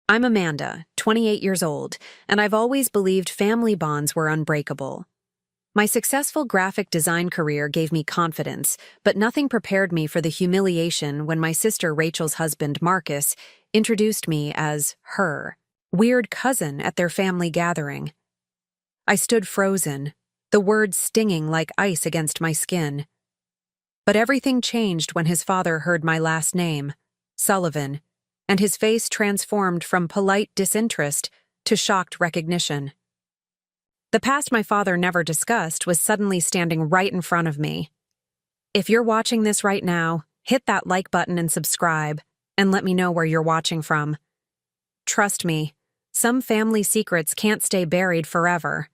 I'm Amanda, 28 years old, and I've always believed family bonds were unbreakable. My successful graphic design career gave me confidence, but nothing prepared me for the humiliation when my sister Rachel's husband, Marcus, introduced me as her weird cousin at their family gathering. I stood frozen, the words stinging like ice against my skin. But everything changed when his father heard my last name, Sullivan, and his face transformed from polite disinterest to shocked recognition. The past my father never discussed was suddenly standing right in front of me. If you're watching this right now, hit that like button and subscribe, and let me know where you're watching from. Trust me, some family secrets can't stay buried forever,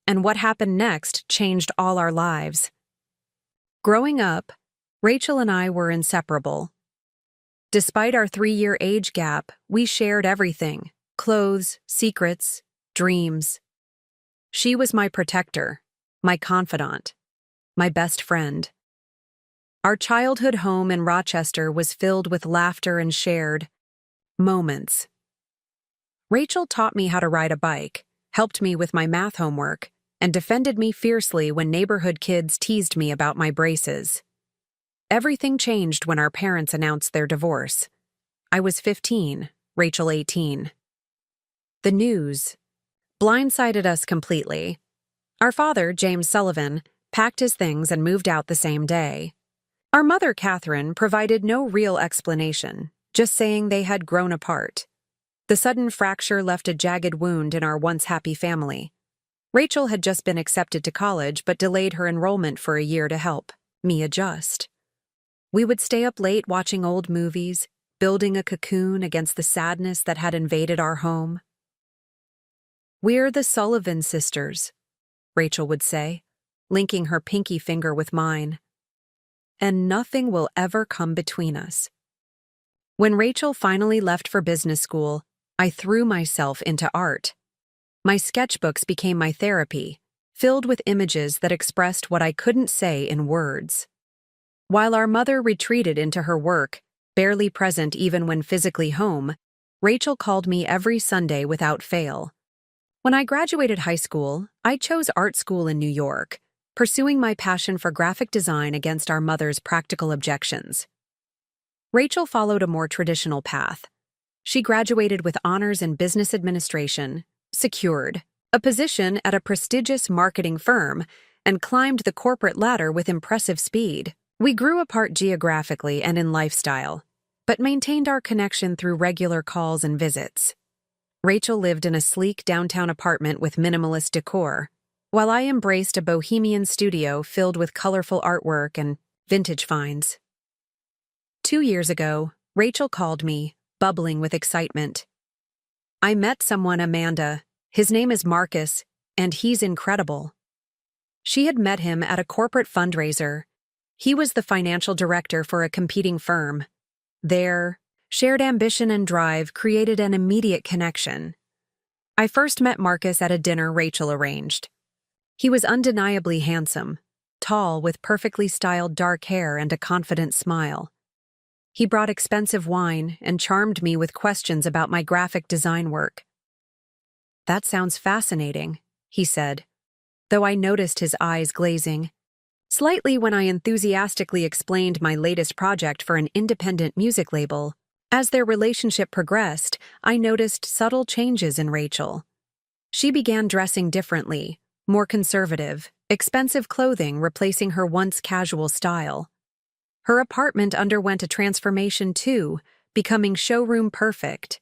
and what happened next changed all our lives. Growing up, Rachel and I were inseparable. Despite our 3-year age gap, we shared everything: clothes, secrets, dreams. She was my protector, my confidant, my best friend. Our childhood home in Rochester was filled with laughter and shared moments. Rachel taught me how to ride a bike, helped me with my math homework, and defended me fiercely when neighborhood kids teased me about my braces. Everything changed when our parents announced their divorce. I was 15, Rachel 18. The news blindsided us completely. Our father, James Sullivan, packed his things and moved out the same day. Our mother, Catherine, provided no real explanation, just saying they had grown apart. The sudden fracture left a jagged wound in our once happy family. Rachel had just been accepted to college but delayed her enrollment for a year to help me adjust. We would stay up late watching old movies, building a cocoon against the sadness that had invaded our home. "We're the Sullivan sisters," Rachel would say, linking her pinky finger with mine. "And nothing will ever come between us." When Rachel finally left for business school, I threw myself into art. My sketchbooks became my therapy, filled with images that expressed what I couldn't say in words. While our mother retreated into her work, barely present even when physically home, Rachel called me every Sunday without fail. When I graduated high school, I chose art school in New York, pursuing my passion for graphic design against our mother's practical objections. Rachel followed a more traditional path. She graduated with honors in business administration, secured a position at a prestigious marketing firm, and climbed the corporate ladder with impressive speed. We grew apart geographically and in lifestyle, but maintained our connection through regular calls and visits. Rachel lived in a sleek downtown apartment with minimalist decor, while I embraced a bohemian studio filled with colorful artwork and vintage finds. 2 years ago, Rachel called me, bubbling with excitement. "I met someone, Amanda. His name is Marcus, and he's incredible." She had met him at a corporate fundraiser. He was the financial director for a competing firm. Their shared ambition and drive created an immediate connection. I first met Marcus at a dinner Rachel arranged. He was undeniably handsome, tall with perfectly styled dark hair and a confident smile. He brought expensive wine and charmed me with questions about my graphic design work. "That sounds fascinating," he said, though I noticed his eyes glazing slightly when I enthusiastically explained my latest project for an independent music label. As their relationship progressed, I noticed subtle changes in Rachel. She began dressing differently, more conservative, expensive clothing replacing her once casual style. Her apartment underwent a transformation too, becoming showroom perfect.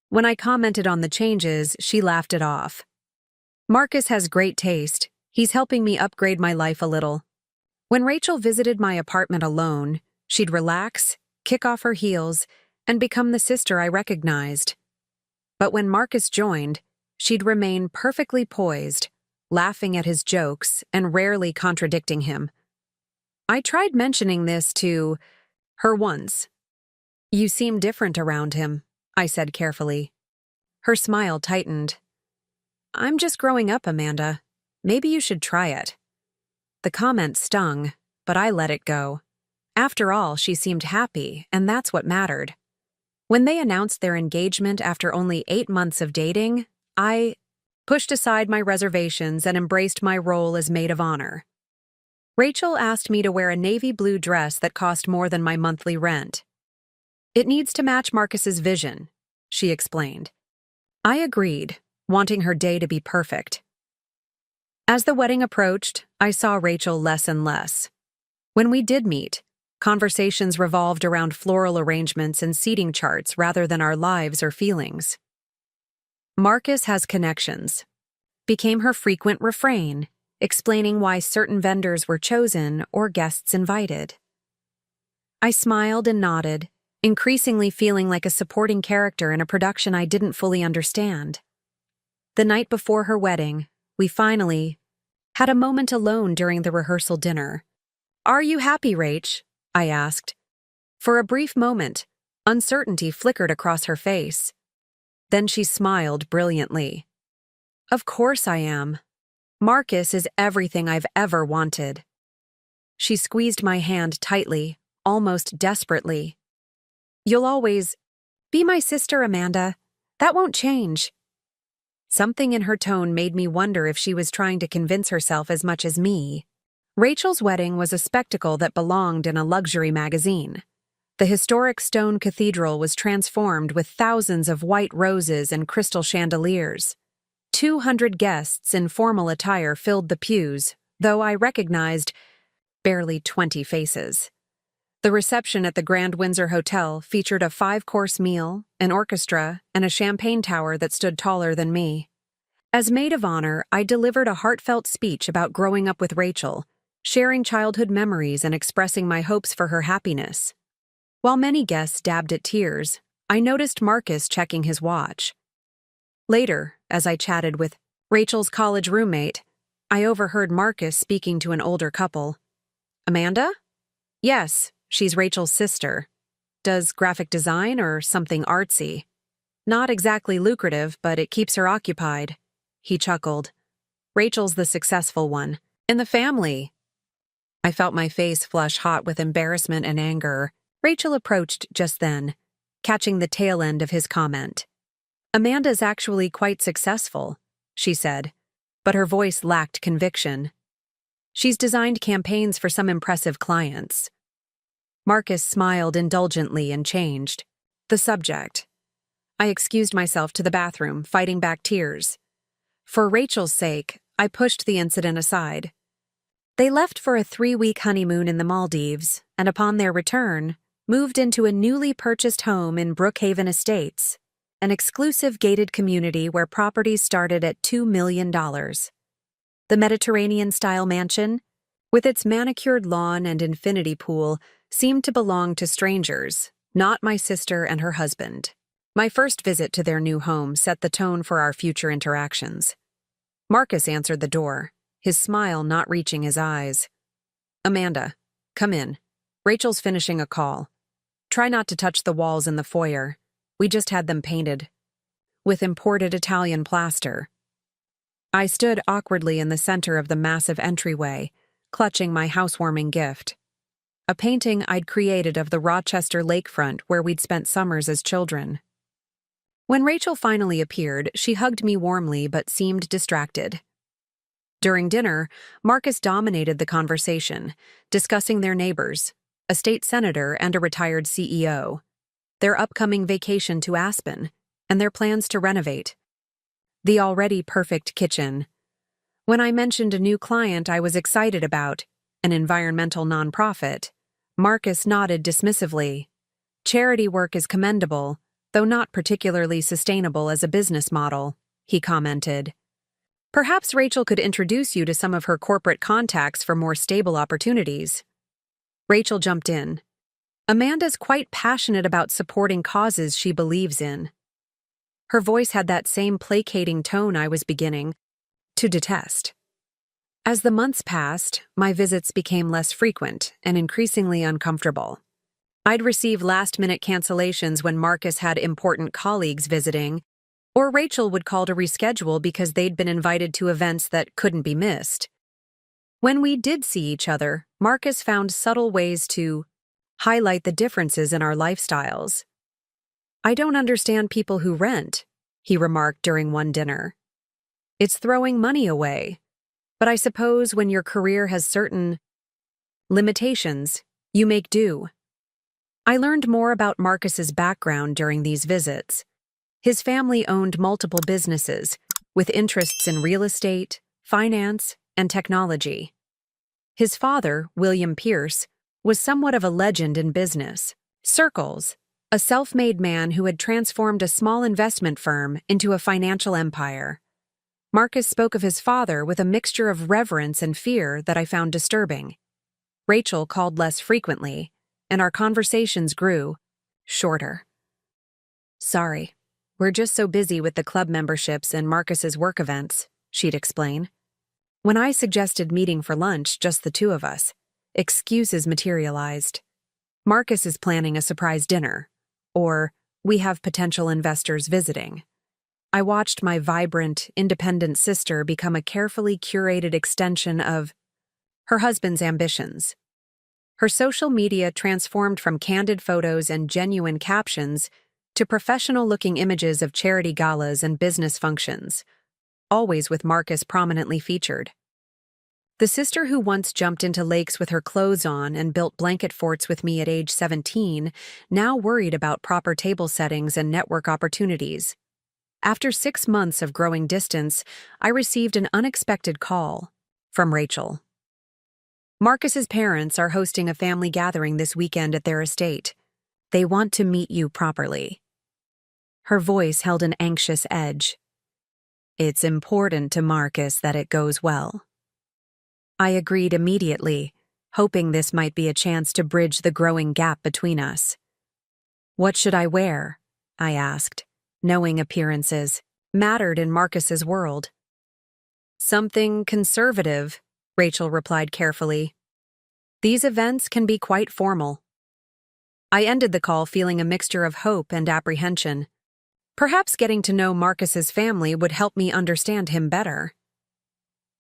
When I commented on the changes, she laughed it off. "Marcus has great taste. He's helping me upgrade my life a little." When Rachel visited my apartment alone, she'd relax, kick off her heels, and become the sister I recognized. But when Marcus joined, she'd remain perfectly poised, laughing at his jokes and rarely contradicting him. I tried mentioning this to her once. "You seem different around him," I said carefully. Her smile tightened. "I'm just growing up, Amanda. Maybe you should try it." The comment stung, but I let it go. After all, she seemed happy, and that's what mattered. When they announced their engagement after only 8 months of dating, I pushed aside my reservations and embraced my role as maid of honor. Rachel asked me to wear a navy blue dress that cost more than my monthly rent. "It needs to match Marcus's vision," she explained. I agreed, wanting her day to be perfect. As the wedding approached, I saw Rachel less and less. When we did meet, conversations revolved around floral arrangements and seating charts rather than our lives or feelings. "Marcus has connections," became her frequent refrain, explaining why certain vendors were chosen or guests invited. I smiled and nodded, increasingly feeling like a supporting character in a production I didn't fully understand. The night before her wedding, we finally had a moment alone during the rehearsal dinner. "Are you happy, Rach?" I asked. For a brief moment, uncertainty flickered across her face. Then she smiled brilliantly. "Of course I am. Marcus is everything I've ever wanted." She squeezed my hand tightly, almost desperately. "You'll always be my sister, Amanda. That won't change." Something in her tone made me wonder if she was trying to convince herself as much as me. Rachel's wedding was a spectacle that belonged in a luxury magazine. The historic stone cathedral was transformed with thousands of white roses and crystal chandeliers. 200 guests in formal attire filled the pews, though I recognized barely 20 faces. The reception at the Grand Windsor Hotel featured a 5-course meal, an orchestra, and a champagne tower that stood taller than me. As maid of honor, I delivered a heartfelt speech about growing up with Rachel, sharing childhood memories and expressing my hopes for her happiness. While many guests dabbed at tears, I noticed Marcus checking his watch. Later, as I chatted with Rachel's college roommate, I overheard Marcus speaking to an older couple. "Amanda?" "Yes, she's Rachel's sister. Does graphic design or something artsy. Not exactly lucrative, but it keeps her occupied." He chuckled. "Rachel's the successful one. In the family." I felt my face flush hot with embarrassment and anger. Rachel approached just then, catching the tail end of his comment. "Amanda's actually quite successful," she said, but her voice lacked conviction. "She's designed campaigns for some impressive clients." Marcus smiled indulgently and changed the subject. I excused myself to the bathroom, fighting back tears. For Rachel's sake, I pushed the incident aside. They left for a 3-week honeymoon in the Maldives, and upon their return, moved into a newly purchased home in Brookhaven Estates, an exclusive gated community where properties started at $2 million. The Mediterranean-style mansion, with its manicured lawn and infinity pool, seemed to belong to strangers, not my sister and her husband. My first visit to their new home set the tone for our future interactions. Marcus answered the door, his smile not reaching his eyes. "Amanda, come in. Rachel's finishing a call. Try not to touch the walls in the foyer. We just had them painted with imported Italian plaster." I stood awkwardly in the center of the massive entryway, clutching my housewarming gift. A painting I'd created of the Rochester lakefront where we'd spent summers as children. When Rachel finally appeared, she hugged me warmly but seemed distracted. During dinner, Marcus dominated the conversation, discussing their neighbors, a state senator and a retired CEO, their upcoming vacation to Aspen, and their plans to renovate. The already perfect kitchen. When I mentioned a new client I was excited about, an environmental nonprofit, Marcus nodded dismissively. "Charity work is commendable, though not particularly sustainable as a business model," he commented. "Perhaps Rachel could introduce you to some of her corporate contacts for more stable opportunities." Rachel jumped in. "Amanda's quite passionate about supporting causes she believes in." Her voice had that same placating tone I was beginning to detest. As the months passed, my visits became less frequent and increasingly uncomfortable. I'd receive last-minute cancellations when Marcus had important colleagues visiting, or Rachel would call to reschedule because they'd been invited to events that couldn't be missed. When we did see each other, Marcus found subtle ways to highlight the differences in our lifestyles. "I don't understand people who rent," he remarked during one dinner. "It's throwing money away. But I suppose when your career has certain limitations, you make do." I learned more about Marcus's background during these visits. His family owned multiple businesses, with interests in real estate, finance, and technology. His father, William Pierce, was somewhat of a legend in business circles, a self-made man who had transformed a small investment firm into a financial empire. Marcus spoke of his father with a mixture of reverence and fear that I found disturbing. Rachel called less frequently, and our conversations grew shorter. "Sorry, we're just so busy with the club memberships and Marcus's work events," she'd explain. When I suggested meeting for lunch, just the two of us, excuses materialized. "Marcus is planning a surprise dinner," or "we have potential investors visiting." I watched my vibrant, independent sister become a carefully curated extension of her husband's ambitions. Her social media transformed from candid photos and genuine captions to professional-looking images of charity galas and business functions, always with Marcus prominently featured. The sister who once jumped into lakes with her clothes on and built blanket forts with me at age 17 now worried about proper table settings and network opportunities. After 6 months of growing distance, I received an unexpected call from Rachel. "Marcus's parents are hosting a family gathering this weekend at their estate. They want to meet you properly." Her voice held an anxious edge. "It's important to Marcus that it goes well." I agreed immediately, hoping this might be a chance to bridge the growing gap between us. "What should I wear?" I asked, knowing appearances mattered in Marcus's world. "Something conservative," Rachel replied carefully. "These events can be quite formal." I ended the call feeling a mixture of hope and apprehension. Perhaps getting to know Marcus's family would help me understand him better.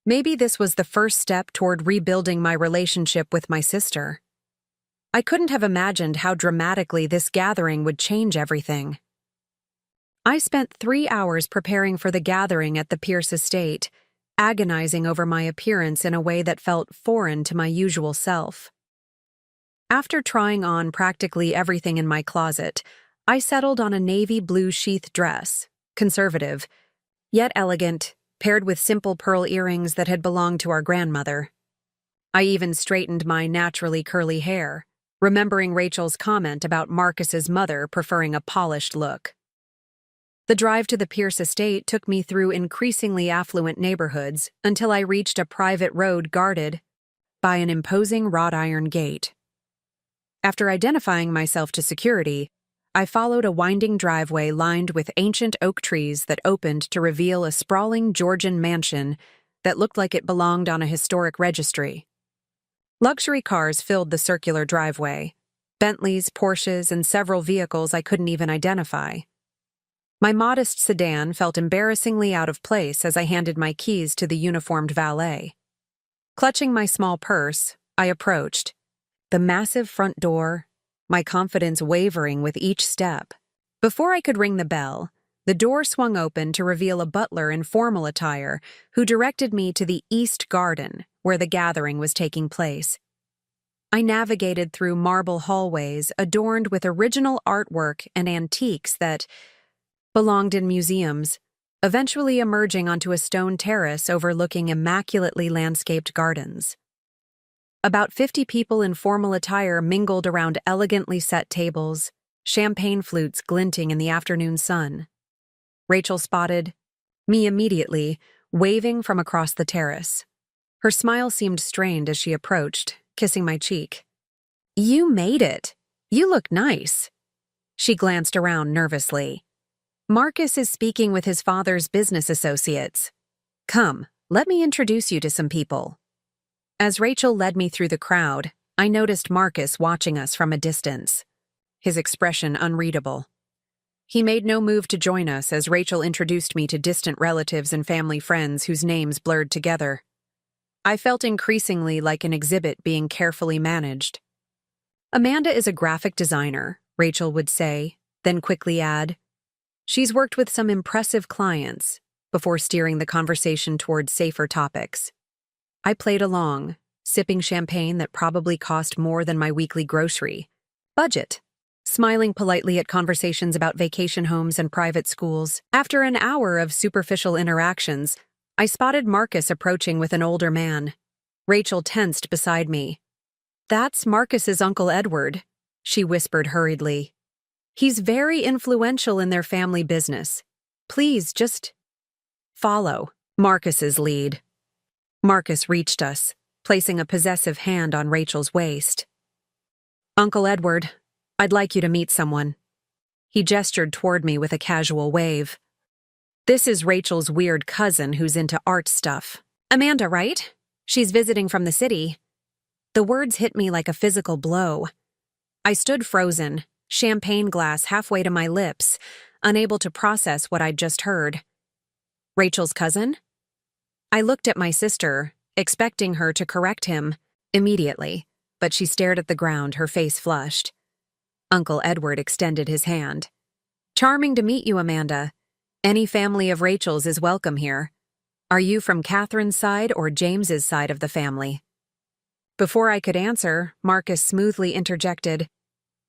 Maybe this was the first step toward rebuilding my relationship with my sister. I couldn't have imagined how dramatically this gathering would change everything. I spent 3 hours preparing for the gathering at the Pierce estate, agonizing over my appearance in a way that felt foreign to my usual self. After trying on practically everything in my closet, I settled on a navy blue sheath dress, conservative, yet elegant, paired with simple pearl earrings that had belonged to our grandmother. I even straightened my naturally curly hair, remembering Rachel's comment about Marcus's mother preferring a polished look. The drive to the Pierce estate took me through increasingly affluent neighborhoods until I reached a private road guarded by an imposing wrought iron gate. After identifying myself to security, I followed a winding driveway lined with ancient oak trees that opened to reveal a sprawling Georgian mansion that looked like it belonged on a historic registry. Luxury cars filled the circular driveway, Bentleys, Porsches, and several vehicles I couldn't even identify. My modest sedan felt embarrassingly out of place as I handed my keys to the uniformed valet. Clutching my small purse, I approached. The massive front door, my confidence wavering with each step. Before I could ring the bell, the door swung open to reveal a butler in formal attire who directed me to the East Garden, where the gathering was taking place. I navigated through marble hallways adorned with original artwork and antiques that belonged in museums, eventually emerging onto a stone terrace overlooking immaculately landscaped gardens. About 50 people in formal attire mingled around elegantly set tables, champagne flutes glinting in the afternoon sun. Rachel spotted me immediately, waving from across the terrace. Her smile seemed strained as she approached, kissing my cheek. "You made it. You look nice." She glanced around nervously. "Marcus is speaking with his father's business associates. Come, let me introduce you to some people." As Rachel led me through the crowd, I noticed Marcus watching us from a distance, his expression unreadable. He made no move to join us as Rachel introduced me to distant relatives and family friends whose names blurred together. I felt increasingly like an exhibit being carefully managed. "Amanda is a graphic designer," Rachel would say, then quickly add, "She's worked with some impressive clients," before steering the conversation toward safer topics. I played along, sipping champagne that probably cost more than my weekly grocery budget, smiling politely at conversations about vacation homes and private schools. After an hour of superficial interactions, I spotted Marcus approaching with an older man. Rachel tensed beside me. "That's Marcus's Uncle Edward," she whispered hurriedly. "He's very influential in their family business. Please, just follow Marcus's lead." Marcus reached us, placing a possessive hand on Rachel's waist. "Uncle Edward, I'd like you to meet someone." He gestured toward me with a casual wave. "This is Rachel's weird cousin who's into art stuff. Amanda, right? She's visiting from the city." The words hit me like a physical blow. I stood frozen, champagne glass halfway to my lips, unable to process what I'd just heard. Rachel's cousin? I looked at my sister, expecting her to correct him immediately, but she stared at the ground, her face flushed. Uncle Edward extended his hand. "Charming to meet you, Amanda. Any family of Rachel's is welcome here. Are you from Catherine's side or James's side of the family?" Before I could answer, Marcus smoothly interjected,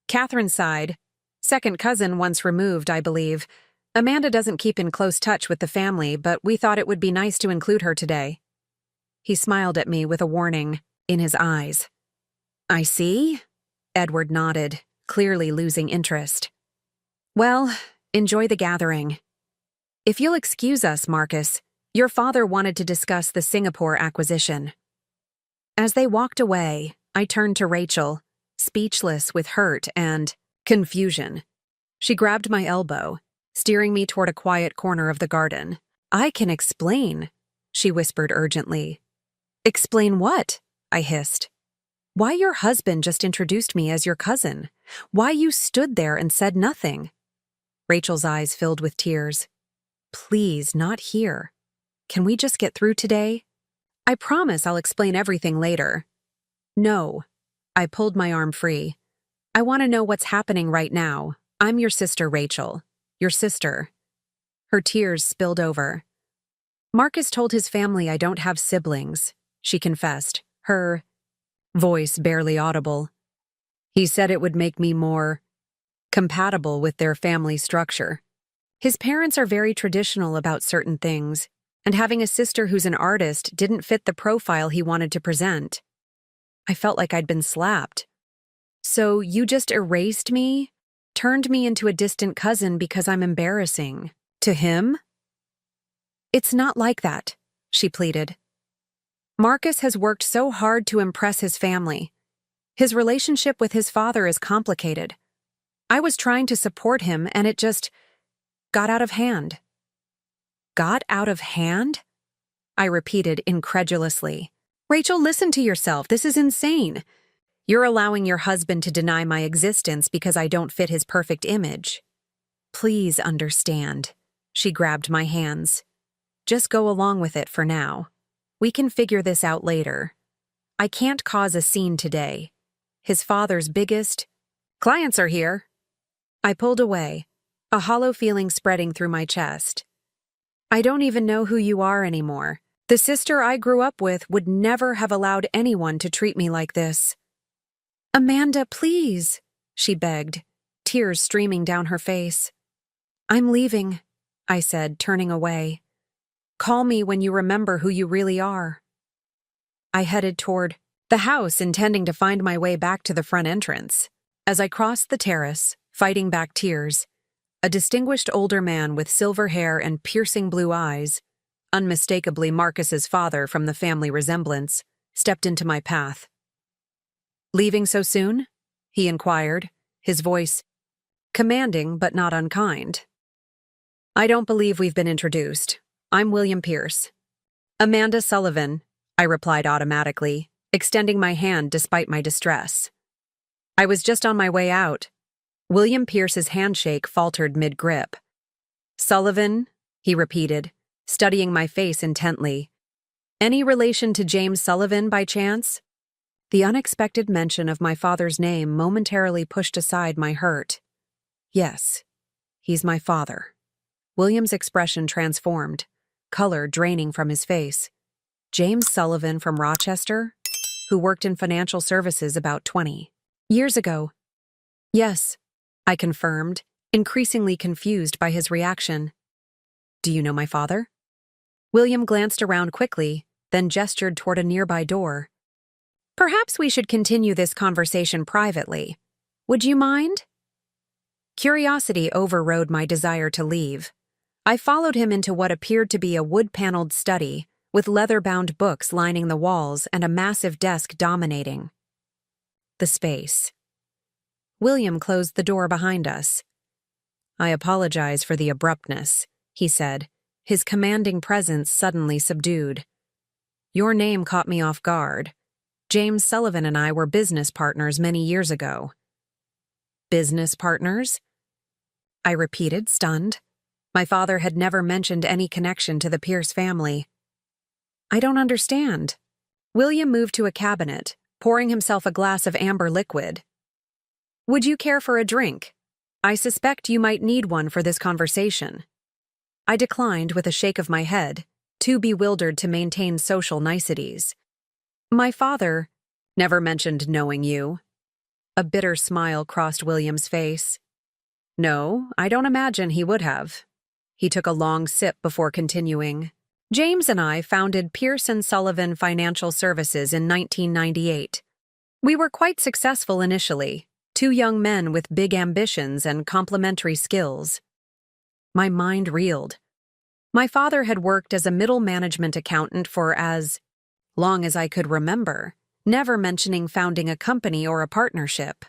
"Catherine's side. Second cousin once removed, I believe. Amanda doesn't keep in close touch with the family, but we thought it would be nice to include her today." He smiled at me with a warning in his eyes. "I see." Edward nodded, clearly losing interest. "Well, enjoy the gathering. If you'll excuse us, Marcus, your father wanted to discuss the Singapore acquisition." As they walked away, I turned to Rachel, speechless with hurt and confusion. She grabbed my elbow, steering me toward a quiet corner of the garden. "I can explain," she whispered urgently. "Explain what?" I hissed. "Why your husband just introduced me as your cousin. Why you stood there and said nothing." Rachel's eyes filled with tears. "Please, not here. Can we just get through today? I promise I'll explain everything later." "No." I pulled my arm free. "I want to know what's happening right now. I'm your sister, Rachel. Your sister." Her tears spilled over. "Marcus told his family I don't have siblings," she confessed, her voice barely audible. "He said it would make me more compatible with their family structure. His parents are very traditional about certain things, and having a sister who's an artist didn't fit the profile he wanted to present." I felt like I'd been slapped. "So you just erased me? Turned me into a distant cousin because I'm embarrassing to him?" "It's not like that," she pleaded. "Marcus has worked so hard to impress his family. His relationship with his father is complicated. I was trying to support him and it just got out of hand." "Got out of hand?" I repeated incredulously. "Rachel, listen to yourself. This is insane. You're allowing your husband to deny my existence because I don't fit his perfect image." "Please understand." She grabbed my hands. "Just go along with it for now. We can figure this out later. I can't cause a scene today. His father's biggest clients are here." I pulled away, a hollow feeling spreading through my chest. "I don't even know who you are anymore. The sister I grew up with would never have allowed anyone to treat me like this." "Amanda, please," she begged, tears streaming down her face. "I'm leaving," I said, turning away. "Call me when you remember who you really are." I headed toward the house, intending to find my way back to the front entrance. As I crossed the terrace, fighting back tears, a distinguished older man with silver hair and piercing blue eyes, unmistakably Marcus's father from the family resemblance, stepped into my path. "Leaving so soon?" he inquired, his voice commanding but not unkind. "I don't believe we've been introduced. I'm William Pierce." "Amanda Sullivan," I replied automatically, extending my hand despite my distress. "I was just on my way out." William Pierce's handshake faltered mid-grip. "Sullivan," he repeated, studying my face intently. "Any relation to James Sullivan by chance?" The unexpected mention of my father's name momentarily pushed aside my hurt. "Yes," He's my father. William's expression transformed, color draining from his face. James Sullivan from Rochester, who worked in financial services about 20 years ago. Yes, I confirmed, increasingly confused by his reaction. Do you know my father? William glanced around quickly, then gestured toward a nearby door. Perhaps we should continue this conversation privately. Would you mind? Curiosity overrode my desire to leave. I followed him into what appeared to be a wood-paneled study, with leather-bound books lining the walls and a massive desk dominating the space. William closed the door behind us. I apologize for the abruptness, he said, his commanding presence suddenly subdued. Your name caught me off guard. James Sullivan and I were business partners many years ago. Business partners? I repeated, stunned. My father had never mentioned any connection to the Pierce family. I don't understand. William moved to a cabinet, pouring himself a glass of amber liquid. Would you care for a drink? I suspect you might need one for this conversation. I declined with a shake of my head, too bewildered to maintain social niceties. My father never mentioned knowing you. A bitter smile crossed William's face. No, I don't imagine he would have. He took a long sip before continuing. James and I founded Pierce & Sullivan Financial Services in 1998. We were quite successful initially, two young men with big ambitions and complementary skills. My mind reeled. My father had worked as a middle management accountant for as long as I could remember, never mentioning founding a company or a partnership.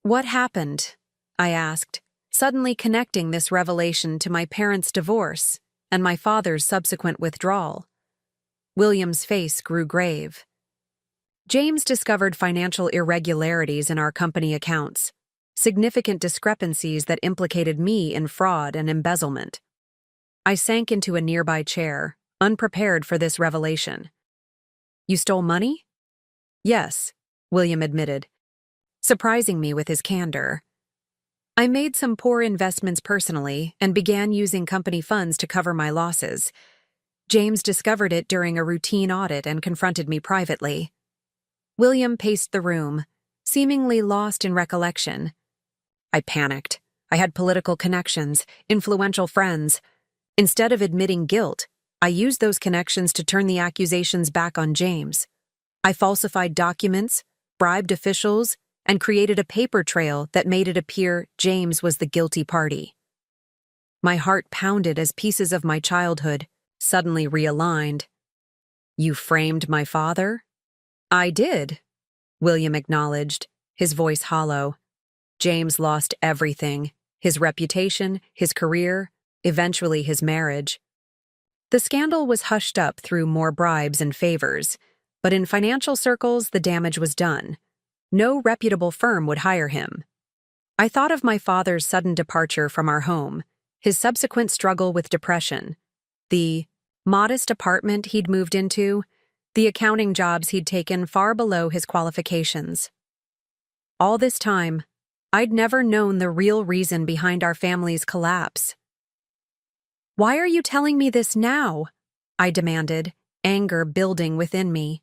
What happened? I asked, suddenly connecting this revelation to my parents' divorce and my father's subsequent withdrawal. William's face grew grave. James discovered financial irregularities in our company accounts, significant discrepancies that implicated me in fraud and embezzlement. I sank into a nearby chair, unprepared for this revelation. You stole money? Yes, William admitted, surprising me with his candor. I made some poor investments personally and began using company funds to cover my losses. James discovered it during a routine audit and confronted me privately. William paced the room, seemingly lost in recollection. I panicked. I had political connections, influential friends. Instead of admitting guilt, I used those connections to turn the accusations back on James. I falsified documents, bribed officials, and created a paper trail that made it appear James was the guilty party. My heart pounded as pieces of my childhood suddenly realigned. You framed my father? I did, William acknowledged, his voice hollow. James lost everything, his reputation, his career, eventually his marriage. The scandal was hushed up through more bribes and favors, but in financial circles the damage was done. No reputable firm would hire him. I thought of my father's sudden departure from our home, his subsequent struggle with depression, the modest apartment he'd moved into, the accounting jobs he'd taken far below his qualifications. All this time, I'd never known the real reason behind our family's collapse. Why are you telling me this now? I demanded, anger building within me.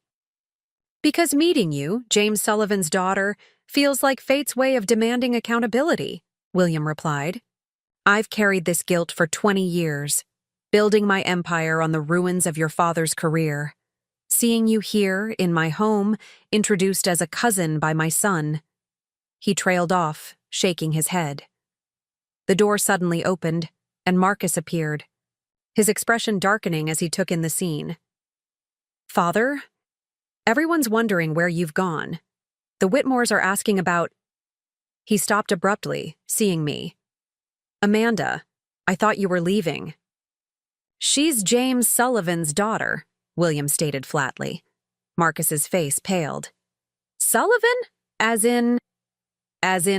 Because meeting you, James Sullivan's daughter, feels like fate's way of demanding accountability, William replied. I've carried this guilt for 20 years, building my empire on the ruins of your father's career. Seeing you here, in my home, introduced as a cousin by my son. He trailed off, shaking his head. The door suddenly opened, and Marcus appeared, his expression darkening as he took in the scene. Father? Everyone's wondering where you've gone. The Whitmores are asking about... He stopped abruptly, seeing me. Amanda, I thought you were leaving. She's James Sullivan's daughter, William stated flatly. Marcus's face paled. Sullivan? As in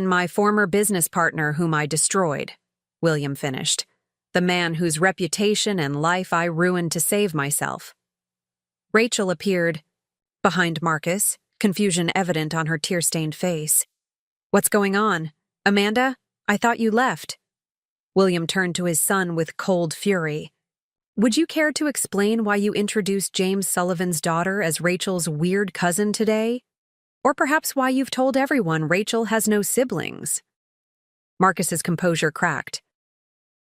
my former business partner whom I destroyed, William finished. The man whose reputation and life I ruined to save myself. Rachel appeared behind Marcus, confusion evident on her tear-stained face. What's going on? Amanda, I thought you left. William turned to his son with cold fury. Would you care to explain why you introduced James Sullivan's daughter as Rachel's weird cousin today? Or perhaps why you've told everyone Rachel has no siblings? Marcus's composure cracked.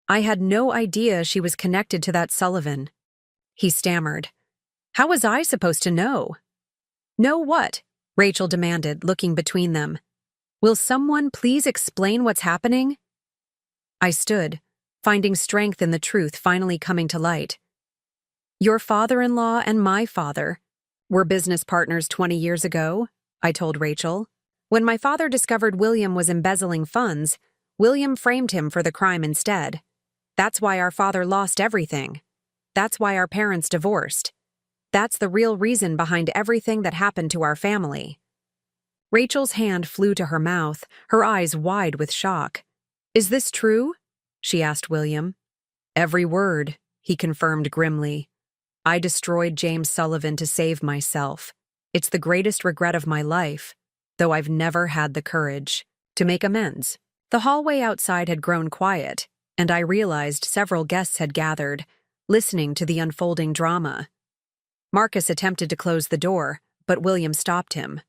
I had no idea she was connected to that Sullivan. He stammered. How was I supposed to know? Know what? Rachel demanded, looking between them. Will someone please explain what's happening? I stood, finding strength in the truth finally coming to light. Your father-in-law and my father were business partners 20 years ago, I told Rachel. When my father discovered William was embezzling funds, William framed him for the crime instead. That's why our father lost everything. That's why our parents divorced. That's the real reason behind everything that happened to our family. Rachel's hand flew to her mouth, her eyes wide with shock. Is this true? She asked William. Every word, he confirmed grimly. I destroyed James Sullivan to save myself. It's the greatest regret of my life, though I've never had the courage to make amends. The hallway outside had grown quiet, and I realized several guests had gathered, listening to the unfolding drama. Marcus attempted to close the door, but William stopped him.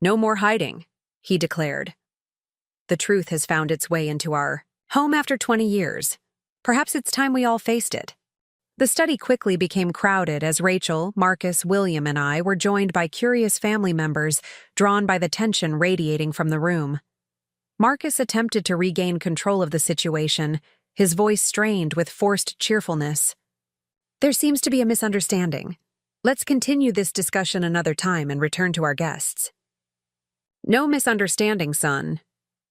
No more hiding, he declared. The truth has found its way into our home after 20 years. Perhaps it's time we all faced it. The study quickly became crowded as Rachel, Marcus, William, and I were joined by curious family members drawn by the tension radiating from the room. Marcus attempted to regain control of the situation, his voice strained with forced cheerfulness. There seems to be a misunderstanding. Let's continue this discussion another time and return to our guests. No misunderstanding, son,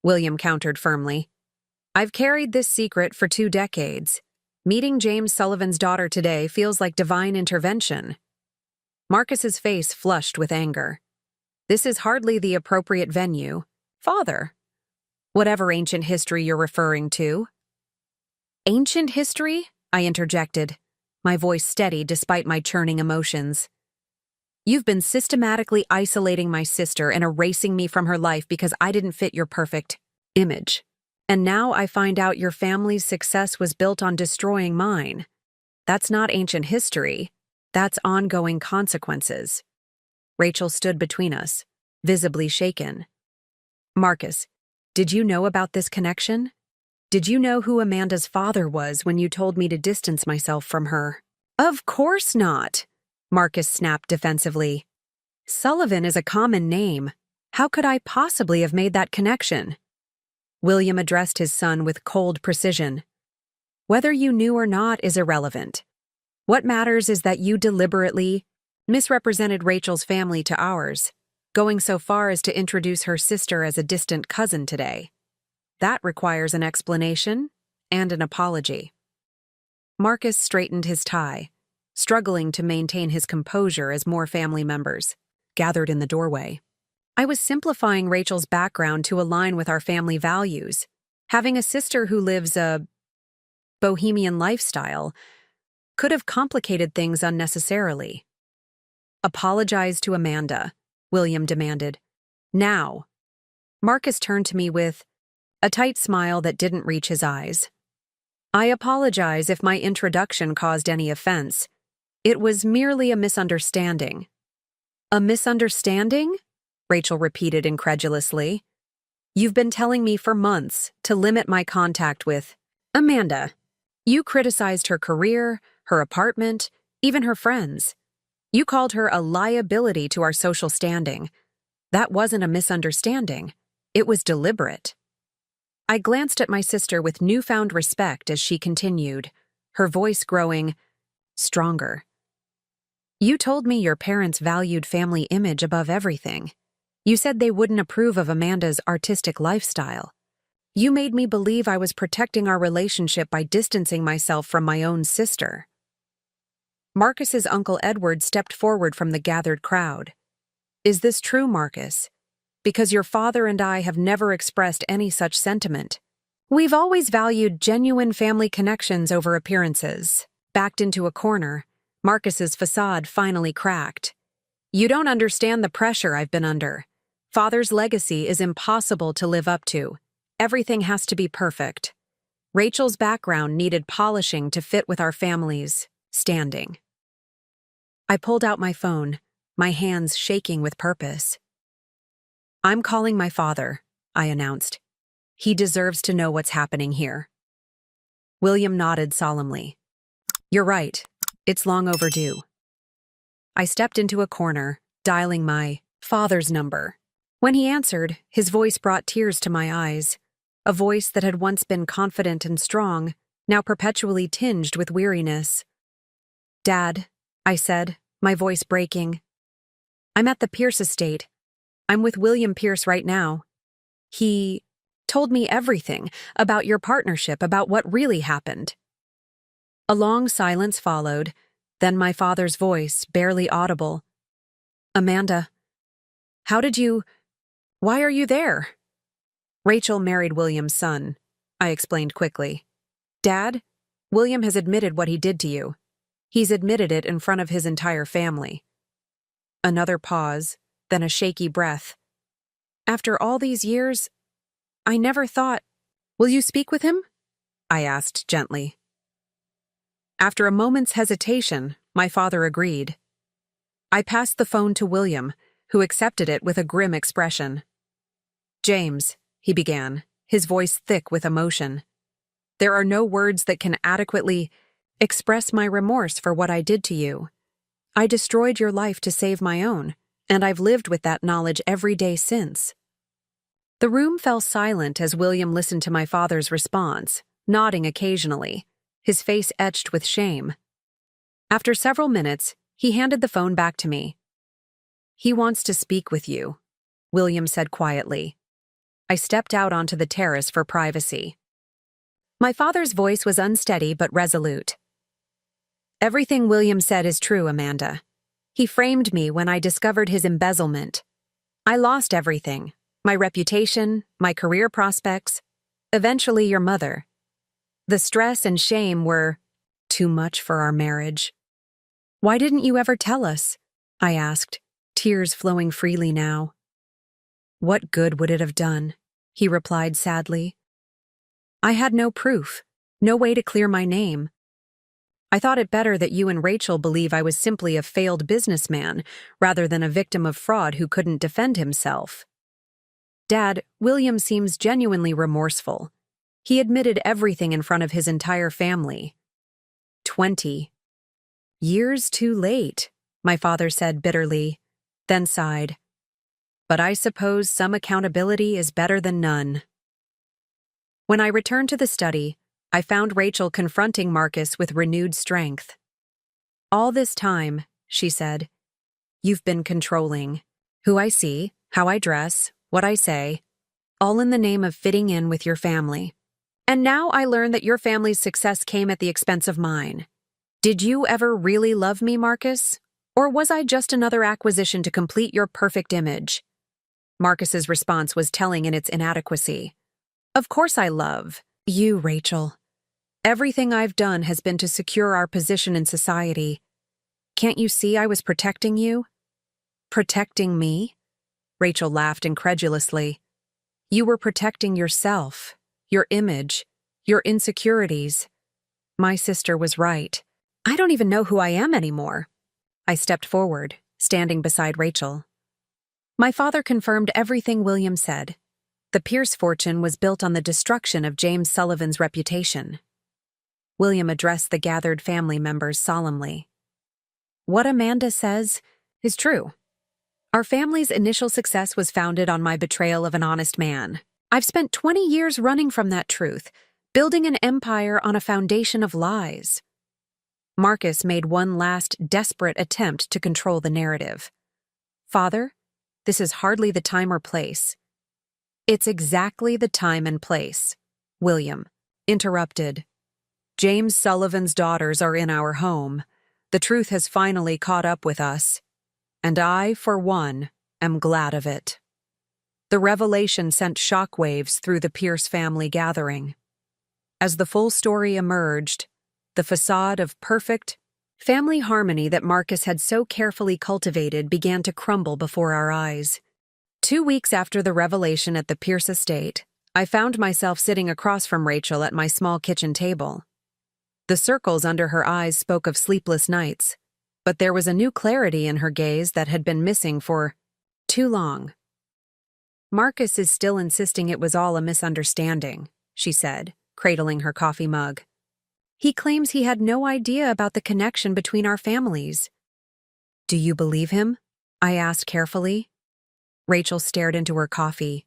William countered firmly. I've carried this secret for 2 decades. Meeting James Sullivan's daughter today feels like divine intervention. Marcus's face flushed with anger. This is hardly the appropriate venue. Father. Whatever ancient history you're referring to. Ancient history? I interjected, my voice steady despite my churning emotions. You've been systematically isolating my sister and erasing me from her life because I didn't fit your perfect image. And now I find out your family's success was built on destroying mine. That's not ancient history. That's ongoing consequences. Rachel stood between us, visibly shaken. Marcus, did you know about this connection? Did you know who Amanda's father was when you told me to distance myself from her? Of course not, Marcus snapped defensively. Sullivan is a common name. How could I possibly have made that connection? William addressed his son with cold precision. Whether you knew or not is irrelevant. What matters is that you deliberately misrepresented Rachel's family to ours, going so far as to introduce her sister as a distant cousin today. That requires an explanation and an apology. Marcus straightened his tie, struggling to maintain his composure as more family members gathered in the doorway. I was simplifying Rachel's background to align with our family values. Having a sister who lives a bohemian lifestyle could have complicated things unnecessarily. Apologize to Amanda, William demanded. Now. Marcus turned to me with a tight smile that didn't reach his eyes. I apologize if my introduction caused any offense. It was merely a misunderstanding. A misunderstanding? Rachel repeated incredulously. You've been telling me for months to limit my contact with Amanda. You criticized her career, her apartment, even her friends. You called her a liability to our social standing. That wasn't a misunderstanding. It was deliberate. I glanced at my sister with newfound respect as she continued, her voice growing stronger. You told me your parents valued family image above everything. You said they wouldn't approve of Amanda's artistic lifestyle. You made me believe I was protecting our relationship by distancing myself from my own sister. Marcus's Uncle Edward stepped forward from the gathered crowd. Is this true, Marcus? Because your father and I have never expressed any such sentiment. We've always valued genuine family connections over appearances. Backed into a corner, Marcus's facade finally cracked. You don't understand the pressure I've been under. Father's legacy is impossible to live up to. Everything has to be perfect. Rachel's background needed polishing to fit with our family's standing. I pulled out my phone, my hands shaking with purpose. "I'm calling my father," I announced. "He deserves to know what's happening here." William nodded solemnly. "You're right. It's long overdue." I stepped into a corner, dialing my father's number. When he answered, his voice brought tears to my eyes. A voice that had once been confident and strong, now perpetually tinged with weariness. "Dad," I said, my voice breaking. "I'm at the Pierce estate. I'm with William Pierce right now. He told me everything about your partnership, about what really happened." A long silence followed, then my father's voice, barely audible. "Amanda, why are you there?" "Rachel married William's son," I explained quickly. "Dad, William has admitted what he did to you. He's admitted it in front of his entire family." Another pause, then a shaky breath. "After all these years, I never thought—" "Will you speak with him?" I asked gently. After a moment's hesitation, my father agreed. I passed the phone to William, who accepted it with a grim expression. "James," he began, his voice thick with emotion, "there are no words that can adequately express my remorse for what I did to you. I destroyed your life to save my own, and I've lived with that knowledge every day since." The room fell silent as William listened to my father's response, nodding occasionally, his face etched with shame. After several minutes, he handed the phone back to me. "He wants to speak with you," William said quietly. I stepped out onto the terrace for privacy. My father's voice was unsteady but resolute. "Everything William said is true, Amanda. He framed me when I discovered his embezzlement. I lost everything, my reputation, my career prospects, eventually your mother. The stress and shame were too much for our marriage." "Why didn't you ever tell us?" I asked, tears flowing freely now. "What good would it have done?" he replied sadly. "I had no proof, no way to clear my name. I thought it better that you and Rachel believe I was simply a failed businessman rather than a victim of fraud who couldn't defend himself." "Dad, William seems genuinely remorseful. He admitted everything in front of his entire family." 20 years too late, my father said bitterly, then sighed. "But I suppose some accountability is better than none." When I returned to the study, I found Rachel confronting Marcus with renewed strength. "All this time," she said, "you've been controlling who I see, how I dress, what I say, all in the name of fitting in with your family. And now I learn that your family's success came at the expense of mine. Did you ever really love me, Marcus? Or was I just another acquisition to complete your perfect image?" Marcus's response was telling in its inadequacy. "Of course I love you, Rachel. Everything I've done has been to secure our position in society. Can't you see I was protecting you?" "Protecting me?" Rachel laughed incredulously. "You were protecting yourself, your image, your insecurities. My sister was right. I don't even know who I am anymore." I stepped forward, standing beside Rachel. My father confirmed everything William said. The Pierce fortune was built on the destruction of James Sullivan's reputation. William addressed the gathered family members solemnly. "What Amanda says is true. Our family's initial success was founded on my betrayal of an honest man. I've spent 20 years running from that truth, building an empire on a foundation of lies." Marcus made one last desperate attempt to control the narrative. "Father, this is hardly the time or place." "It's exactly the time and place," William interrupted. "James Sullivan's daughters are in our home. The truth has finally caught up with us. And I, for one, am glad of it." The revelation sent shockwaves through the Pierce family gathering. As the full story emerged, the facade of perfect family harmony that Marcus had so carefully cultivated began to crumble before our eyes. 2 weeks after the revelation at the Pierce estate, I found myself sitting across from Rachel at my small kitchen table. The circles under her eyes spoke of sleepless nights, but there was a new clarity in her gaze that had been missing for too long. "Marcus is still insisting it was all a misunderstanding," she said, cradling her coffee mug. "He claims he had no idea about the connection between our families." "Do you believe him?" I asked carefully. Rachel stared into her coffee.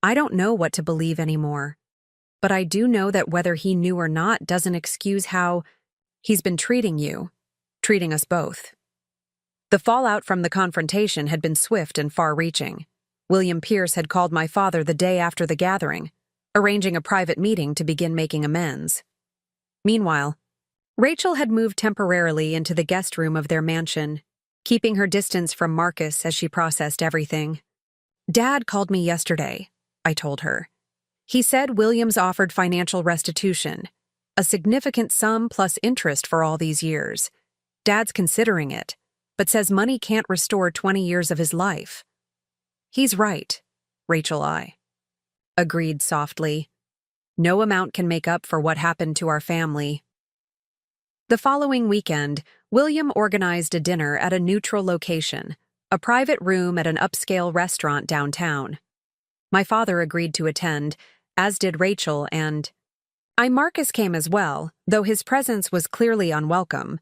"I don't know what to believe anymore, but I do know that whether he knew or not doesn't excuse how he's been treating us both." The fallout from the confrontation had been swift and far-reaching. William Pierce had called my father the day after the gathering, arranging a private meeting to begin making amends. Meanwhile, Rachel had moved temporarily into the guest room of their mansion, keeping her distance from Marcus as she processed everything. "Dad called me yesterday," I told her. "He said Williams offered financial restitution, a significant sum plus interest for all these years. Dad's considering it, but says money can't restore 20 years of his life." "He's right," Rachel I agreed softly. "No amount can make up for what happened to our family." The following weekend, William organized a dinner at a neutral location, a private room at an upscale restaurant downtown. My father agreed to attend, as did Rachel, and Marcus came as well, though his presence was clearly unwelcome.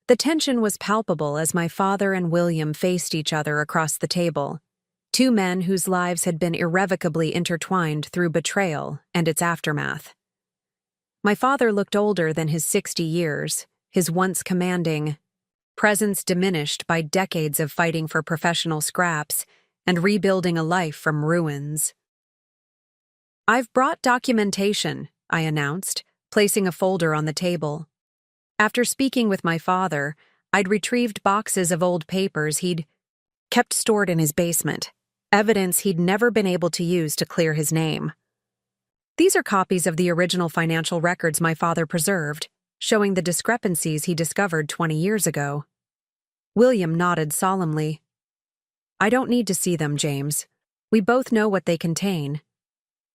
The tension was palpable as my father and William faced each other across the table, two men whose lives had been irrevocably intertwined through betrayal and its aftermath. My father looked older than his 60 years, his once commanding presence diminished by decades of fighting for professional scraps and rebuilding a life from ruins. "I've brought documentation," I announced, placing a folder on the table. After speaking with my father, I'd retrieved boxes of old papers he'd kept stored in his basement, evidence he'd never been able to use to clear his name. "These are copies of the original financial records my father preserved, showing the discrepancies he discovered 20 years ago." William nodded solemnly. "I don't need to see them, James. We both know what they contain.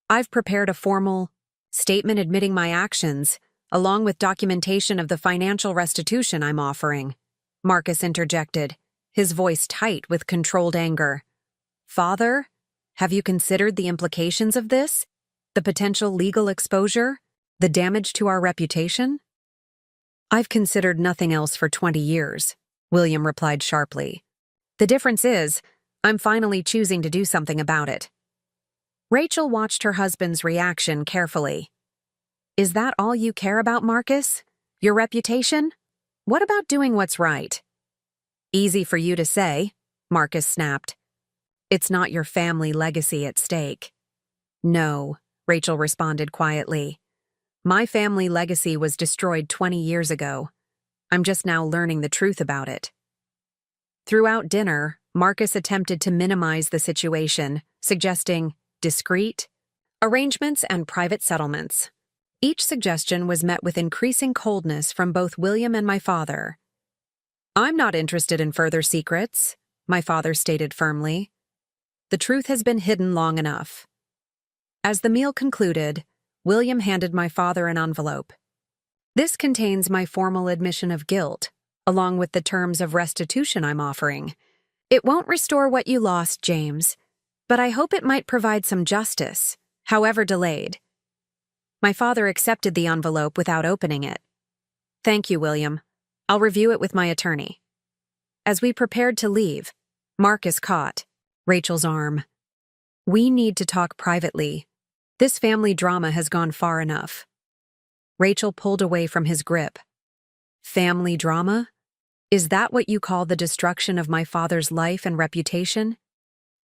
I've prepared a formal statement admitting my actions, along with documentation of the financial restitution I'm offering," Marcus interjected, his voice tight with controlled anger. "Father, have you considered the implications of this? The potential legal exposure? The damage to our reputation?" "I've considered nothing else for 20 years, William replied sharply. "The difference is, I'm finally choosing to do something about it." Rachel watched her husband's reaction carefully. "Is that all you care about, Marcus? Your reputation? What about doing what's right?" "Easy for you to say," Marcus snapped. "It's not your family legacy at stake." "No," Rachel responded quietly. "My family legacy was destroyed 20 years ago. I'm just now learning the truth about it." Throughout dinner, Marcus attempted to minimize the situation, suggesting discreet arrangements and private settlements. Each suggestion was met with increasing coldness from both William and my father. "I'm not interested in further secrets," my father stated firmly. "The truth has been hidden long enough." As the meal concluded, William handed my father an envelope. "This contains my formal admission of guilt, along with the terms of restitution I'm offering. It won't restore what you lost, James, but I hope it might provide some justice, however delayed." My father accepted the envelope without opening it. "Thank you, William. I'll review it with my attorney." As we prepared to leave, Marcus caught Rachel's arm. "We need to talk privately. This family drama has gone far enough." Rachel pulled away from his grip. "Family drama? Is that what you call the destruction of my father's life and reputation?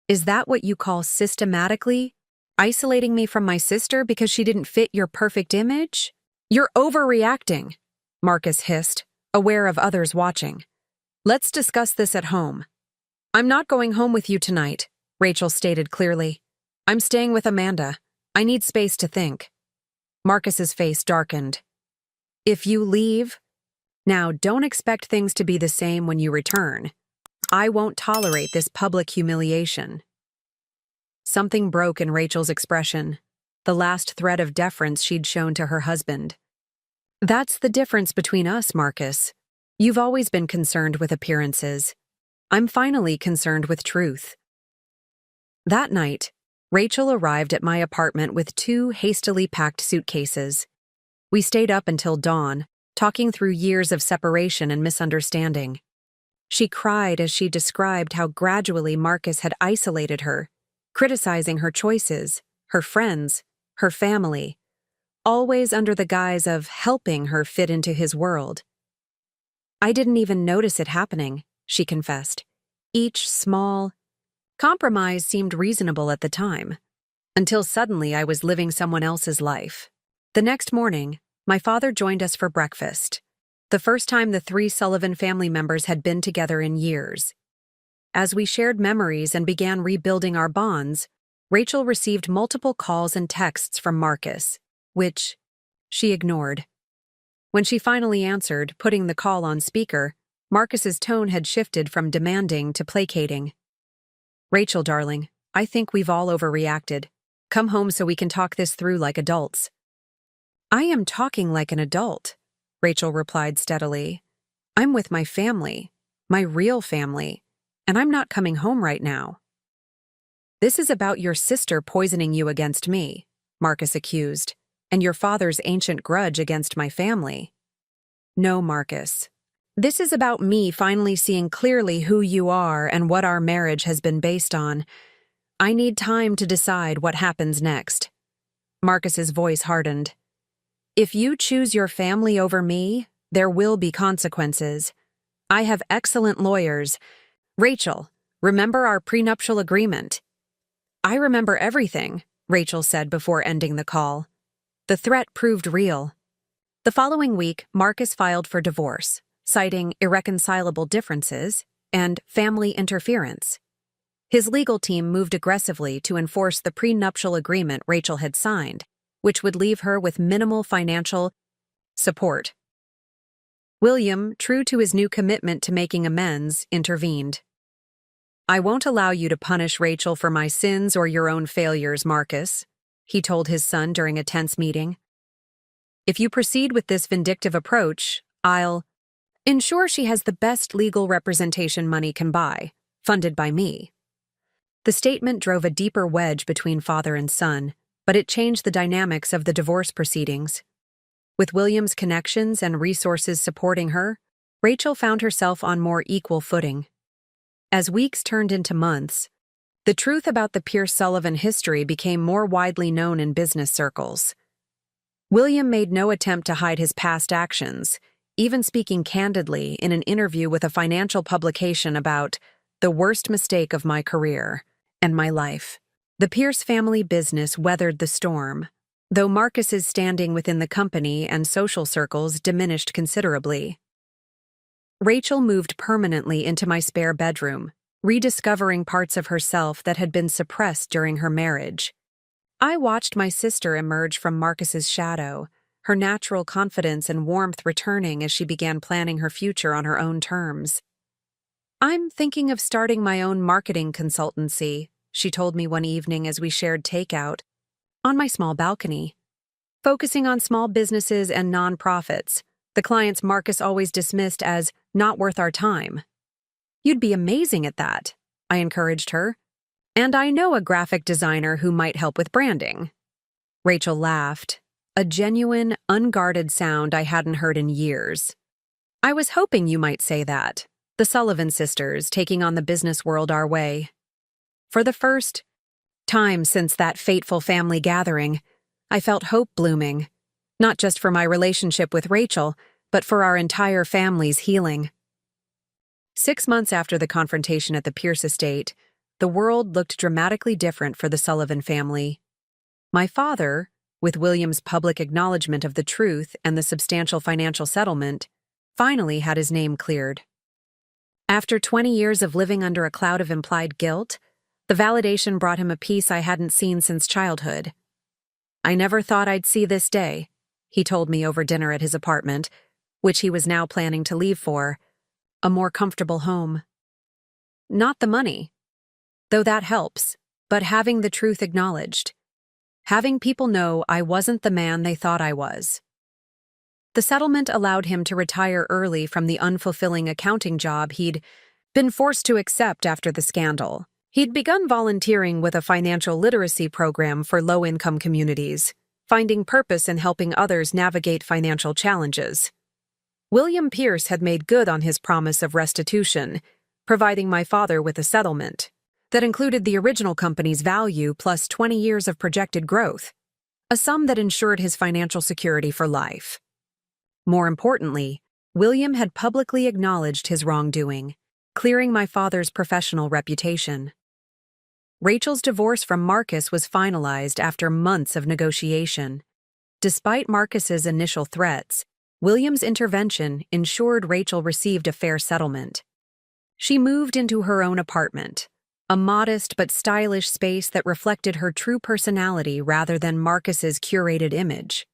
Is that what you call systematically isolating me from my sister because she didn't fit your perfect image? You're overreacting," Marcus hissed, aware of others watching. "Let's discuss this at home." "I'm not going home with you tonight," Rachel stated clearly. "I'm staying with Amanda. I need space to think." Marcus's face darkened. "If you leave, now don't expect things to be the same when you return. I won't tolerate this public humiliation." Something broke in Rachel's expression. the last thread of deference she'd shown to her husband. "That's the difference between us, Marcus. You've always been concerned with appearances. I'm finally concerned with truth." That night, Rachel arrived at my apartment with 2 hastily packed suitcases. We stayed up until dawn, talking through years of separation and misunderstanding. She cried as she described how gradually Marcus had isolated her, criticizing her choices, her friends, her family, always under the guise of helping her fit into his world. "I didn't even notice it happening," she confessed. "Each small compromise seemed reasonable at the time, until suddenly I was living someone else's life." The next morning, my father joined us for breakfast, the first time the 3 Sullivan family members had been together in years. As we shared memories and began rebuilding our bonds, Rachel received multiple calls and texts from Marcus, which she ignored. When she finally answered, putting the call on speaker, Marcus's tone had shifted from demanding to placating. "Rachel, darling, I think we've all overreacted. Come home so we can talk this through like adults." "I am talking like an adult," Rachel replied steadily. "I'm with my family, my real family, and I'm not coming home right now." "This is about your sister poisoning you against me," Marcus accused, "and your father's ancient grudge against my family." "No, Marcus. This is about me finally seeing clearly who you are and what our marriage has been based on. I need time to decide what happens next." Marcus's voice hardened. "If you choose your family over me, there will be consequences. I have excellent lawyers. Rachel, remember our prenuptial agreement?" "I remember everything," Rachel said before ending the call. The threat proved real. The following week, Marcus filed for divorce, citing irreconcilable differences and family interference. His legal team moved aggressively to enforce the prenuptial agreement Rachel had signed, which would leave her with minimal financial support. William, true to his new commitment to making amends, intervened. "I won't allow you to punish Rachel for my sins or your own failures, Marcus," he told his son during a tense meeting. "If you proceed with this vindictive approach, I'll ensure she has the best legal representation money can buy, funded by me." The statement drove a deeper wedge between father and son, but it changed the dynamics of the divorce proceedings. With William's connections and resources supporting her, Rachel found herself on more equal footing. As weeks turned into months, the truth about the Pierce-Sullivan history became more widely known in business circles. William made no attempt to hide his past actions, even speaking candidly in an interview with a financial publication about "the worst mistake of my career and my life." The Pierce family business weathered the storm, though Marcus's standing within the company and social circles diminished considerably. Rachel moved permanently into my spare bedroom, rediscovering parts of herself that had been suppressed during her marriage. I watched my sister emerge from Marcus's shadow, her natural confidence and warmth returning as she began planning her future on her own terms. "I'm thinking of starting my own marketing consultancy," she told me one evening as we shared takeout on my small balcony. "Focusing on small businesses and nonprofits, the clients Marcus always dismissed as not worth our time." "You'd be amazing at that," I encouraged her. "And I know a graphic designer who might help with branding." Rachel laughed, a genuine, unguarded sound I hadn't heard in years. "I was hoping you might say that. The Sullivan sisters taking on the business world our way." For the first time since that fateful family gathering, I felt hope blooming, not just for my relationship with Rachel, but for our entire family's healing. 6 months after the confrontation at the Pierce estate, the world looked dramatically different for the Sullivan family. My father, with William's public acknowledgement of the truth and the substantial financial settlement, finally had his name cleared. After 20 years of living under a cloud of implied guilt, the validation brought him a peace I hadn't seen since childhood. "I never thought I'd see this day," he told me over dinner at his apartment, which he was now planning to leave for, "a more comfortable home." Not the money, though that helps, but having the truth acknowledged. having people know I wasn't the man they thought I was. The settlement allowed him to retire early from the unfulfilling accounting job he'd been forced to accept after the scandal. He'd begun volunteering with a financial literacy program for low-income communities, finding purpose in helping others navigate financial challenges. William Pierce had made good on his promise of restitution, providing my father with a settlement that included the original company's value plus 20 years of projected growth, a sum that ensured his financial security for life. More importantly, William had publicly acknowledged his wrongdoing, clearing my father's professional reputation. Rachel's divorce from Marcus was finalized after months of negotiation. Despite Marcus's initial threats, William's intervention ensured Rachel received a fair settlement. She moved into her own apartment, a modest but stylish space that reflected her true personality rather than Marcus's curated image.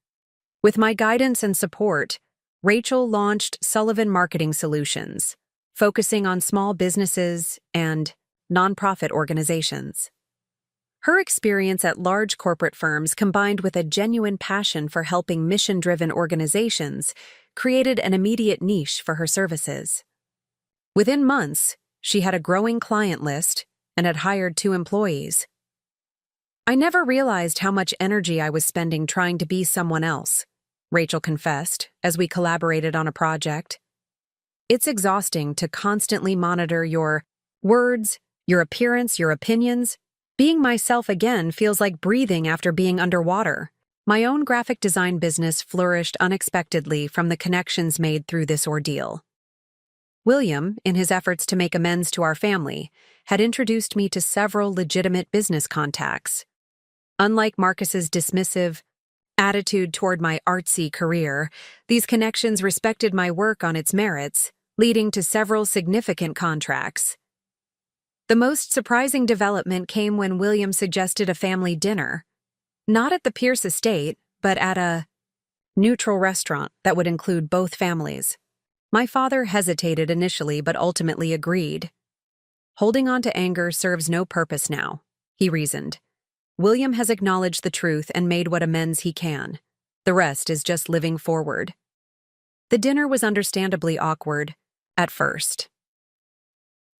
With my guidance and support, Rachel launched Sullivan Marketing Solutions, focusing on small businesses and nonprofit organizations. Her experience at large corporate firms combined with a genuine passion for helping mission-driven organizations created an immediate niche for her services. Within months, she had a growing client list and had hired 2 employees. I never realized how much energy I was spending trying to be someone else, Rachel confessed, as we collaborated on a project. It's exhausting to constantly monitor your words, your appearance, your opinions. Being myself again feels like breathing after being underwater. My own graphic design business flourished unexpectedly from the connections made through this ordeal. William, in his efforts to make amends to our family, had introduced me to several legitimate business contacts. Unlike Marcus's dismissive attitude toward my artsy career, these connections respected my work on its merits, leading to several significant contracts. The most surprising development came when William suggested a family dinner, not at the Pierce estate, but at a neutral restaurant that would include both families. My father hesitated initially but ultimately agreed. Holding on to anger serves no purpose now, he reasoned. William has acknowledged the truth and made what amends he can. The rest is just living forward. The dinner was understandably awkward at first.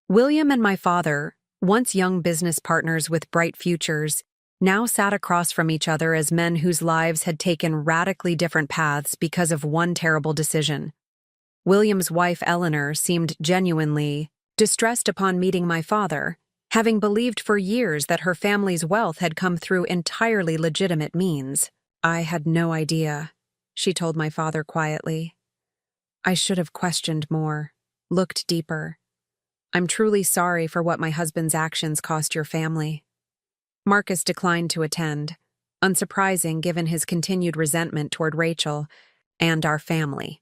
William and my father, once young business partners with bright futures, now sat across from each other as men whose lives had taken radically different paths because of one terrible decision. William's wife, Eleanor, seemed genuinely distressed upon meeting my father, having believed for years that her family's wealth had come through entirely legitimate means. I had no idea, she told my father quietly. I should have questioned more, looked deeper. I'm truly sorry for what my husband's actions cost your family. Marcus declined to attend, unsurprising given his continued resentment toward Rachel and our family.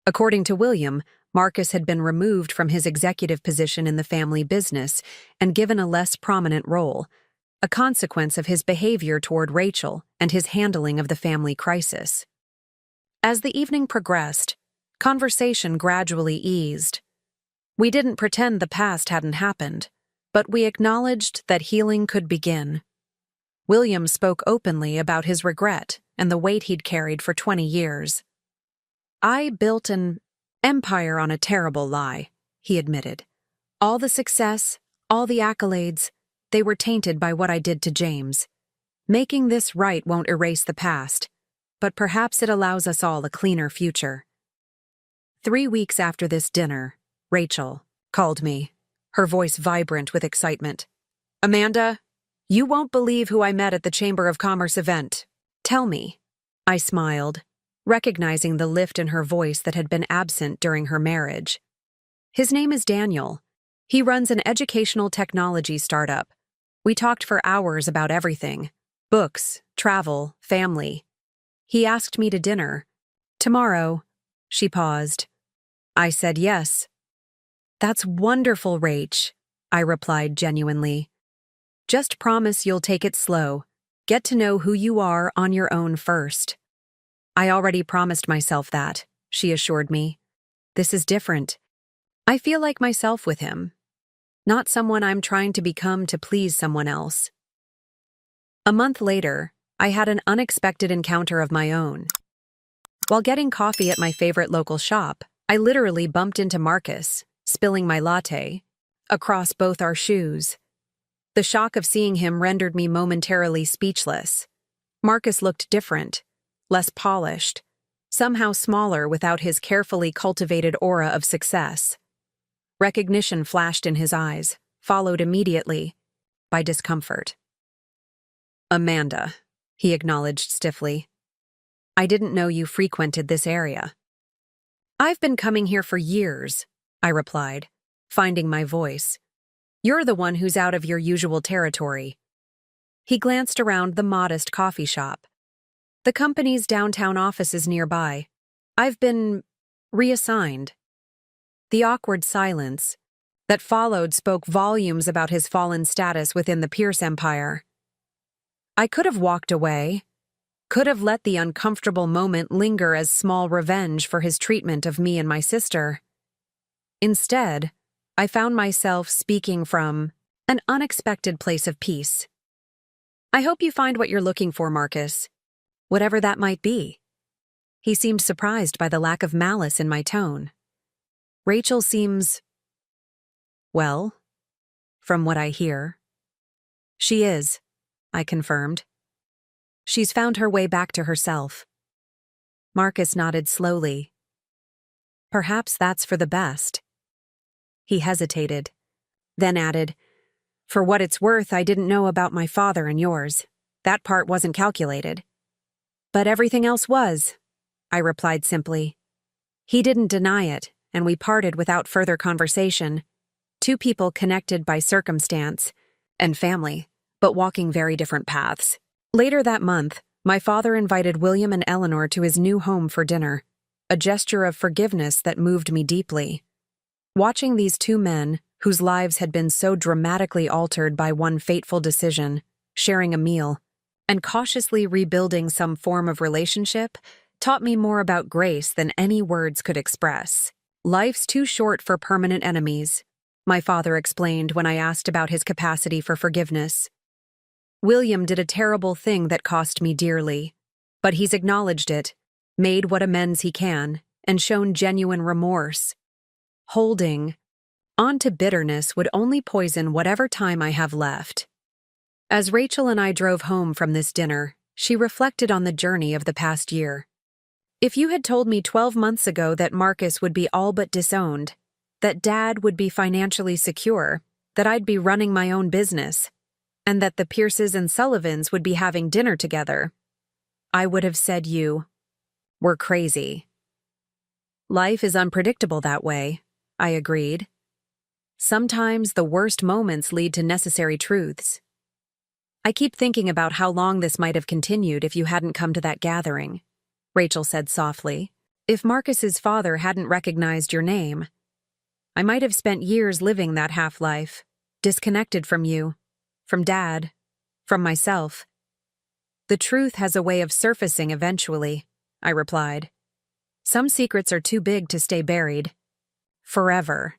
According to William, Marcus had been removed from his executive position in the family business and given a less prominent role, a consequence of his behavior toward Rachel and his handling of the family crisis. As the evening progressed, conversation gradually eased. We didn't pretend the past hadn't happened, but we acknowledged that healing could begin. William spoke openly about his regret and the weight he'd carried for 20 years. I built an empire on a terrible lie, he admitted. All the success, all the accolades, they were tainted by what I did to James. Making this right won't erase the past, but perhaps it allows us all a cleaner future. 3 weeks after this dinner, Rachel called me, her voice vibrant with excitement. Amanda, you won't believe who I met at the Chamber of Commerce event. Tell me. I smiled, recognizing the lift in her voice that had been absent during her marriage. His name is Daniel. He runs an educational technology startup. We talked for hours about everything: books, travel, family. He asked me to dinner. Tomorrow. She paused. I said yes. That's wonderful, Rach, I replied genuinely. Just promise you'll take it slow. Get to know who you are on your own first. I already promised myself that, she assured me. This is different. I feel like myself with him, not someone I'm trying to become to please someone else. A month later, I had an unexpected encounter of my own. While getting coffee at my favorite local shop, I literally bumped into Marcus, spilling my latte across both our shoes. The shock of seeing him rendered me momentarily speechless. Marcus looked different, less polished, somehow smaller without his carefully cultivated aura of success. Recognition flashed in his eyes, followed immediately by discomfort. "Amanda," he acknowledged stiffly. "I didn't know you frequented this area." "I've been coming here for years," I replied, finding my voice. "You're the one who's out of your usual territory." He glanced around the modest coffee shop. "The company's downtown office is nearby. I've been reassigned." The awkward silence that followed spoke volumes about his fallen status within the Pierce Empire. I could have walked away, could have let the uncomfortable moment linger as small revenge for his treatment of me and my sister. Instead, I found myself speaking from an unexpected place of peace. "I hope you find what you're looking for, Marcus, whatever that might be." He seemed surprised by the lack of malice in my tone. "Rachel seems, well, from what I hear." "She is," I confirmed. "She's found her way back to herself." Marcus nodded slowly. "Perhaps that's for the best." He hesitated, then added, "For what it's worth, I didn't know about my father and yours. That part wasn't calculated." "But everything else was," I replied simply. He didn't deny it, and we parted without further conversation. Two people connected by circumstance and family, but walking very different paths. Later that month, my father invited William and Eleanor to his new home for dinner, a gesture of forgiveness that moved me deeply. Watching these two men, whose lives had been so dramatically altered by one fateful decision, sharing a meal, and cautiously rebuilding some form of relationship, taught me more about grace than any words could express. "Life's too short for permanent enemies," my father explained when I asked about his capacity for forgiveness. "William did a terrible thing that cost me dearly, but he's acknowledged it, made what amends he can, and shown genuine remorse. Holding on to bitterness would only poison whatever time I have left." As Rachel and I drove home from this dinner, she reflected on the journey of the past year. "If you had told me 12 months ago that Marcus would be all but disowned, that Dad would be financially secure, that I'd be running my own business, and that the Pierces and Sullivans would be having dinner together, I would have said you were crazy." "Life is unpredictable that way," I agreed. "Sometimes the worst moments lead to necessary truths." "I keep thinking about how long this might have continued if you hadn't come to that gathering," Rachel said softly. "If Marcus's father hadn't recognized your name, I might have spent years living that half-life, disconnected from you, from Dad, from myself." "The truth has a way of surfacing eventually," I replied. "Some secrets are too big to stay buried forever."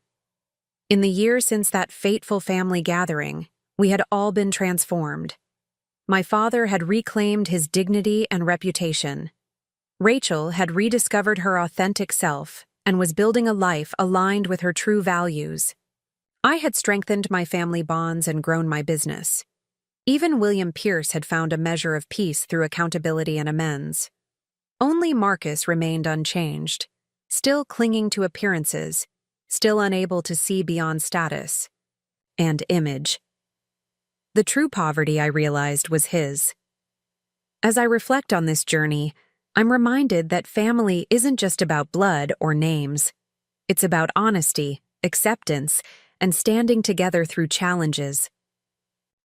In the year since that fateful family gathering, we had all been transformed. My father had reclaimed his dignity and reputation. Rachel had rediscovered her authentic self and was building a life aligned with her true values. I had strengthened my family bonds and grown my business. Even William Pierce had found a measure of peace through accountability and amends. Only Marcus remained unchanged, still clinging to appearances, still unable to see beyond status and image. The true poverty, I realized, was his. As I reflect on this journey, I'm reminded that family isn't just about blood or names. It's about honesty, acceptance, and standing together through challenges.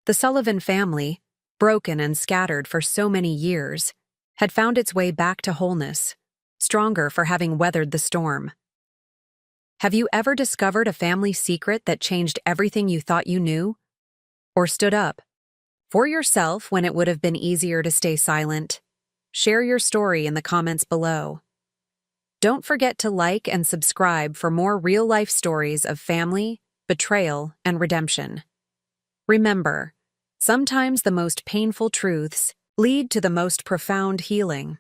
The Sullivan family, broken and scattered for so many years, had found its way back to wholeness, stronger for having weathered the storm. Have you ever discovered a family secret that changed everything you thought you knew? Or stood up for yourself when it would have been easier to stay silent? Share your story in the comments below. Don't forget to like and subscribe for more real-life stories of family, betrayal, and redemption. Remember, Sometimes the most painful truths lead to the most profound healing.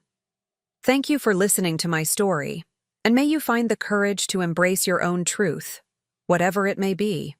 Thank you for listening to my story, and may you find the courage to embrace your own truth, whatever it may be.